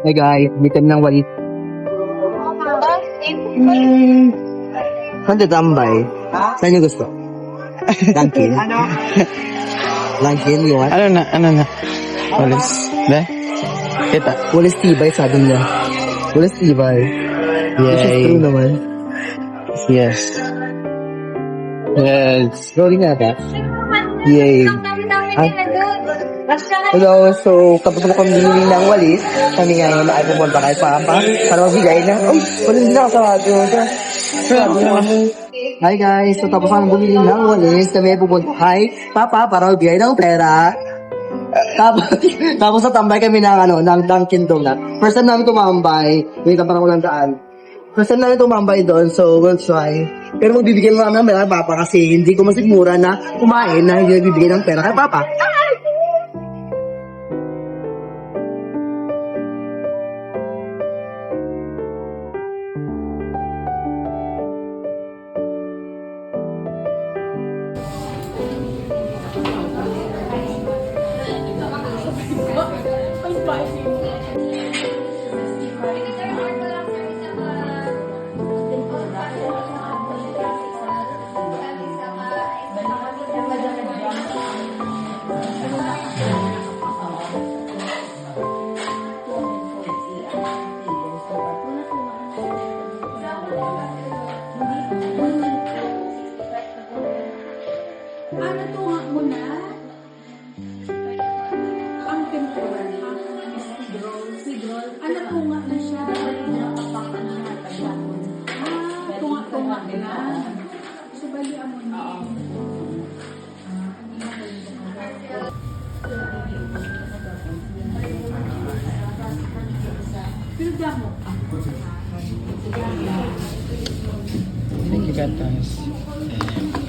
Hey guys, bitin ng walis. Saan tatambay? Saan niyo gusto? Dunkin? Dunkin, yung what? Ano na? Walis. Be? Kita. Walis tibay, sabi niya. Walis tibay. Which is Yay. true naman. Yes. Yes. Rolling na ba? Yay. Hello, so tapos mo kami binili ng walis. Kami ngayon ay pumunta kay Papa para magbigay na. Uy, wala hindi na kasarado. Hi guys, so tapos kami bumili ng walis. Kami ay pupunta kay Papa para magbigay ng pera. Tapos natambay kami ng Dunkin Donut. First time namin tumambay. Wait, parang walang daan. First time namin tumambay doon, so we'll try. Pero magbibigay mo namin ng pera kay Papa kasi hindi ko masigmura na kumain na hindi nagbibigay ng pera kay Papa. Ano to nga mo na? Ang tempura na. Sidrol. Ano to nga na siya? Tunga-tunga na. So, balian mo na. Pinagda mo. You got this.